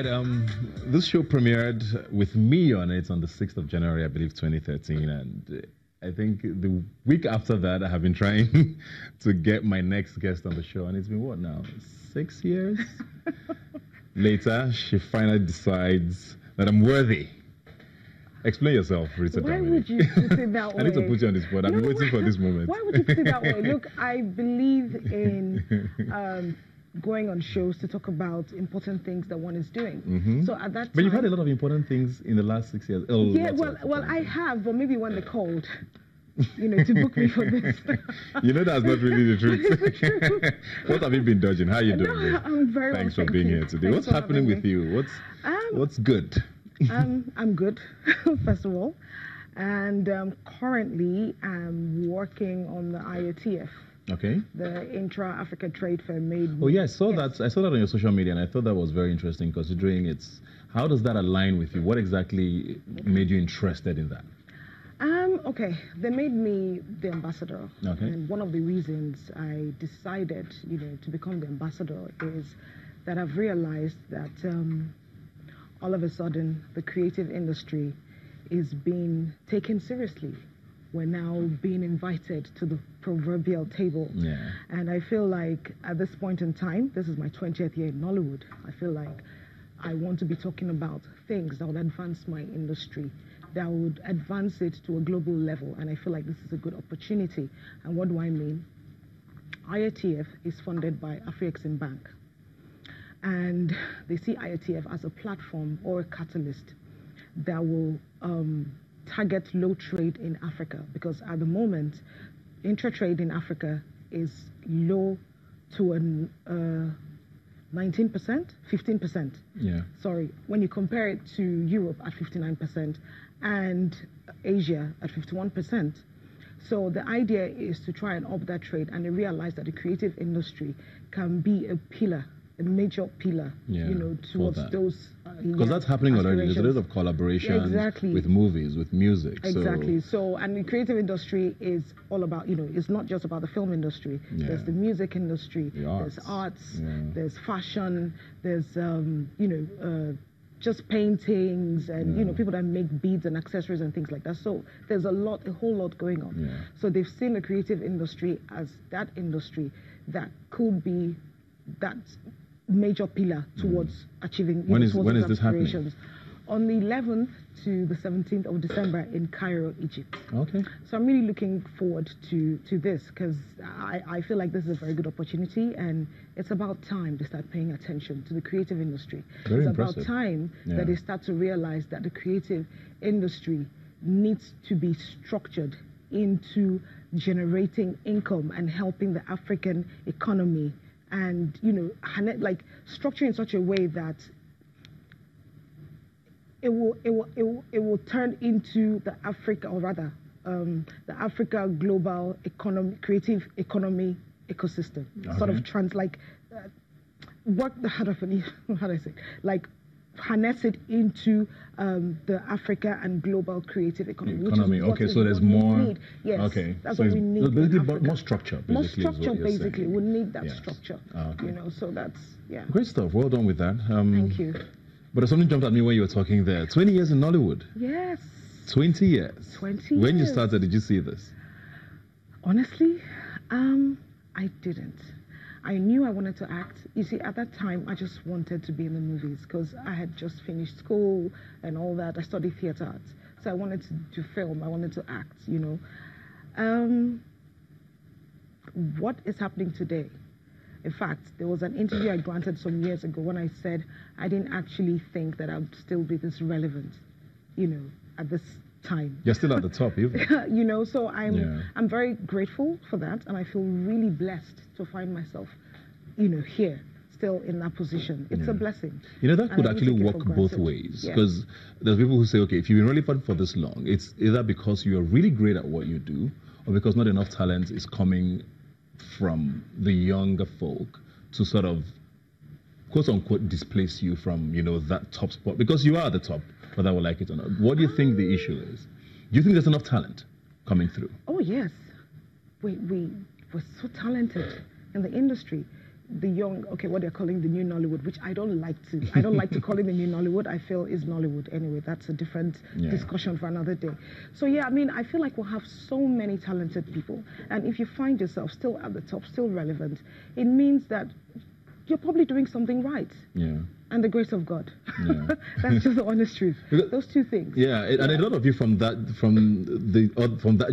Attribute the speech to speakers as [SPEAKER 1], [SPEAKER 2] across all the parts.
[SPEAKER 1] right. This show premiered with me on it on the 6th of January, I believe, 2013. And I think the week after that, I have been trying to get my next guest on the show. And it's been, what now, 6 years? Later, she finally decides that I'm worthy. Explain yourself, Rita.
[SPEAKER 2] Why
[SPEAKER 1] Dominic.
[SPEAKER 2] would you put it that way?
[SPEAKER 1] I need to put you on this spot. I've been waiting for this moment.
[SPEAKER 2] Why would you put it that way? Look, I believe in going on shows to talk about important things that one is doing.
[SPEAKER 1] Mm-hmm.
[SPEAKER 2] So at that time...
[SPEAKER 1] But you've had a lot of important things in the last 6 years.
[SPEAKER 2] Yeah, well, I have, but maybe when they called, to book me for this.
[SPEAKER 1] That's not really the truth.
[SPEAKER 2] It's the truth.
[SPEAKER 1] What have you been dodging? How are you doing?
[SPEAKER 2] No, I'm very well.
[SPEAKER 1] Thanks for being here today. What's happening with you? What's good?
[SPEAKER 2] I'm good, first of all. And currently, I'm working on the IATF.
[SPEAKER 1] Okay.
[SPEAKER 2] The Intra-Africa Trade Fair made.
[SPEAKER 1] Oh yeah, I saw that. I saw that on your social media, and I thought that was very interesting. Considering it's, how does that align with you? What exactly made you interested in that?
[SPEAKER 2] Okay, they made me the ambassador.
[SPEAKER 1] Okay.
[SPEAKER 2] And one of the reasons I decided, to become the ambassador is that I've realized that all of a sudden the creative industry is being taken seriously. We're now being invited to the proverbial table.
[SPEAKER 1] Yeah.
[SPEAKER 2] And I feel like at this point in time, this is my 20th year in Nollywood, I feel like I want to be talking about things that would advance my industry, that would advance it to a global level. And I feel like this is a good opportunity. And what do I mean? IATF is funded by Afrexim Bank. And they see IATF as a platform or a catalyst that will target low trade in Africa, because at the moment, intra-trade in Africa is low to an 19%, 15%.
[SPEAKER 1] Yeah.
[SPEAKER 2] Sorry, when you compare it to Europe at 59% and Asia at 51%. So the idea is to try and up that trade, and they realize that the creative industry can be a pillar, a major pillar, towards those.
[SPEAKER 1] Because that's happening already. There's a lot of collaboration with movies, with music.
[SPEAKER 2] Exactly. So, and the creative industry is all about, it's not just about the film industry. Yeah. There's the music industry. There's arts. Yeah. There's fashion. There's, just paintings and, people that make beads and accessories and things like that. So there's a whole lot going on. Yeah. So they've seen the creative industry as that industry that could be that major pillar towards achieving
[SPEAKER 1] when is this happening?
[SPEAKER 2] On the 11th to the 17th of December in Cairo, Egypt.
[SPEAKER 1] Okay.
[SPEAKER 2] So I'm really looking forward to this, because I feel like this is a very good opportunity, and it's about time they start paying attention to the creative industry.
[SPEAKER 1] Very
[SPEAKER 2] it's
[SPEAKER 1] impressive.
[SPEAKER 2] About time that they start to realize that the creative industry needs to be structured into generating income and helping the African economy, and like structuring in such a way that it will turn into the Africa, or rather the Africa global economy, creative economy ecosystem. Okay. Sort of how do I say, like harness it into the Africa and global creative economy.
[SPEAKER 1] Okay, so there's more.
[SPEAKER 2] Need. Yes,
[SPEAKER 1] okay,
[SPEAKER 2] that's
[SPEAKER 1] so
[SPEAKER 2] what we need.
[SPEAKER 1] Basically, more structure.
[SPEAKER 2] More structure, basically. We need that
[SPEAKER 1] yes.
[SPEAKER 2] structure.
[SPEAKER 1] Okay.
[SPEAKER 2] So that's
[SPEAKER 1] great stuff. Well done with that.
[SPEAKER 2] Thank you.
[SPEAKER 1] But something jumped at me when you were talking there. 20 years in Nollywood.
[SPEAKER 2] Yes.
[SPEAKER 1] 20 years.
[SPEAKER 2] 20 years.
[SPEAKER 1] When you started, did you see this?
[SPEAKER 2] Honestly, I didn't. I knew I wanted to act. You see, at that time, I just wanted to be in the movies because I had just finished school and all that. I studied theater arts. So I wanted to film. I wanted to act, What is happening today? In fact, there was an interview I granted some years ago when I said I didn't actually think that I would still be this relevant, at this time.
[SPEAKER 1] You're still at the top, even.
[SPEAKER 2] So I'm very grateful for that, and I feel really blessed to find myself, here, still in that position. It's a blessing.
[SPEAKER 1] That could actually work both ways, because there's people who say, okay, if you've been relevant for this long, it's either because you're really great at what you do, or because not enough talent is coming from the younger folk to sort of, quote unquote, displace you from, that top spot, because you are at the top, whether we like it or not. What do you think the issue is? Do you think there's enough talent coming through?
[SPEAKER 2] Oh, yes. We're so talented in the industry. young, okay, what they're calling the new Nollywood, which I don't like to call it the new Nollywood. I feel is Nollywood anyway. That's a different discussion for another day. So yeah, I mean, I feel like we'll have so many talented people, and if you find yourself still at the top, still relevant, it means that you're probably doing something right.
[SPEAKER 1] Yeah.
[SPEAKER 2] And the grace of God.
[SPEAKER 1] Yeah.
[SPEAKER 2] That's just the honest truth. Those two things.
[SPEAKER 1] Yeah, and a lot of you from that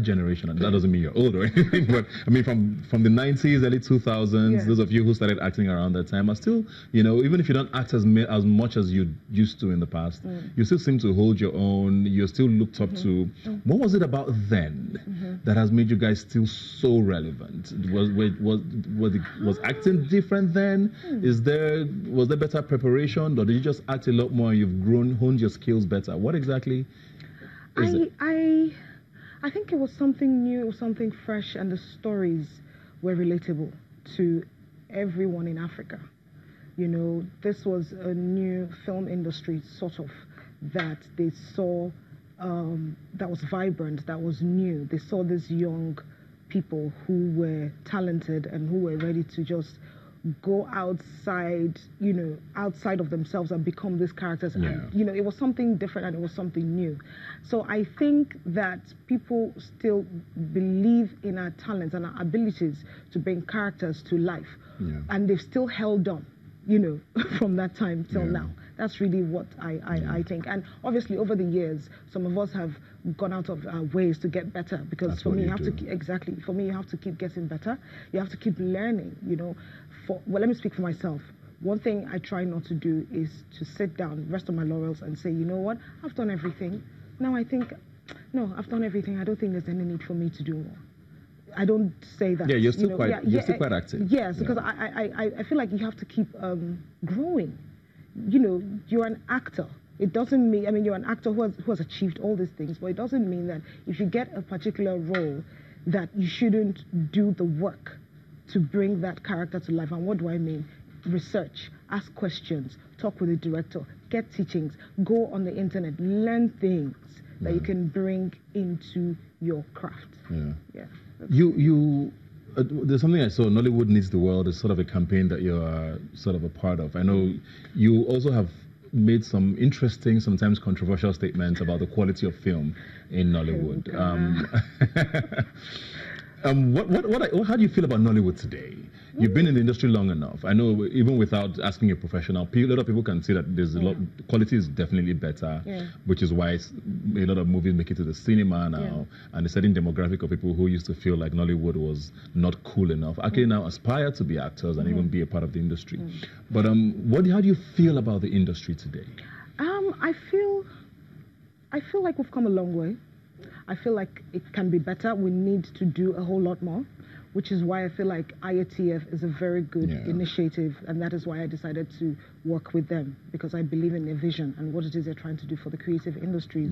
[SPEAKER 1] generation, and that doesn't mean you're old or anything, but I mean from the 90s, early 2000s, those of you who started acting around that time are still, even if you don't act as much as you used to in the past, you still seem to hold your own. You're still looked up to. What was it about then that has made you guys still so relevant? Was acting different then? Was there better preparation? Or did you just act a lot more and you've honed your skills better? What exactly is it?
[SPEAKER 2] I think it was something new, something fresh, and the stories were relatable to everyone in Africa. This was a new film industry, sort of, that they saw that was vibrant, that was new. They saw these young people who were talented and who were ready to just go outside of themselves and become these characters. And, it was something different and it was something new. So I think that people still believe in our talents and our abilities to bring characters to life. Yeah. And they've still held on, from that time till now. That's really what I think. And obviously over the years, some of us have gone out of our ways to get better, because
[SPEAKER 1] That's
[SPEAKER 2] for me, you have to keep getting better. You have to keep learning, well, let me speak for myself. One thing I try not to do is to sit down, rest on my laurels and say, you know what, I've done everything. Now I think, no, I've done everything. I don't think there's any need for me to do more. I don't say that.
[SPEAKER 1] Yeah, you're still quite active.
[SPEAKER 2] Yes, because I feel like you have to keep growing. You're an actor. It doesn't mean, you're an actor who has achieved all these things, but it doesn't mean that if you get a particular role that you shouldn't do the work to bring that character to life. And what do I mean? Research, ask questions, talk with the director, get teachings, go on the internet, learn things that you can bring into your craft. Yeah.
[SPEAKER 1] There's something I saw, Nollywood Needs the World, is sort of a campaign that you're sort of a part of. I know you also have made some interesting, sometimes controversial statements about the quality of film in Nollywood. How do you feel about Nollywood today? You've been in the industry long enough. I know even without asking a professional, a lot of people can see that there's a lot, quality is definitely better, which is why a lot of movies make it to the cinema now, and a certain demographic of people who used to feel like Nollywood was not cool enough actually now aspire to be actors and even be a part of the industry. But how do you feel about the industry today?
[SPEAKER 2] I feel like we've come a long way. I feel like it can be better. We need to do a whole lot more, which is why I feel like IATF is a very good initiative, and that is why I decided to work with them, because I believe in their vision and what it is they're trying to do for the creative industry,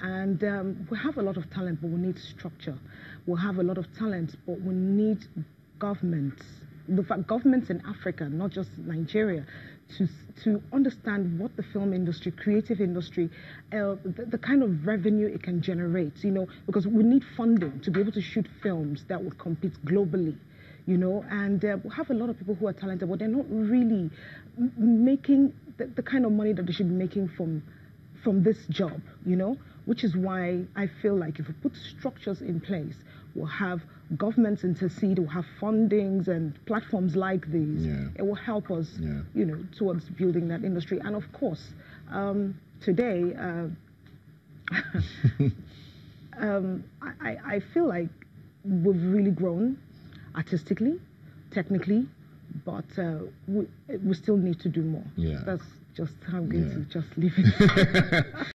[SPEAKER 2] And we have a lot of talent, but we need structure. We'll have a lot of talent, but we need governments. In fact, governments in Africa, not just Nigeria, to understand what the film industry, creative industry, the kind of revenue it can generate, because we need funding to be able to shoot films that will compete globally, and we have a lot of people who are talented, but they're not really making the kind of money that they should be making from this job, which is why I feel like if we put structures in place, we'll have governments intercede, we'll have fundings and platforms like these. It will help us, towards building that industry. And of course, today, I feel like we've really grown artistically, technically, but we still need to do more. That's just how I'm going to just leave it.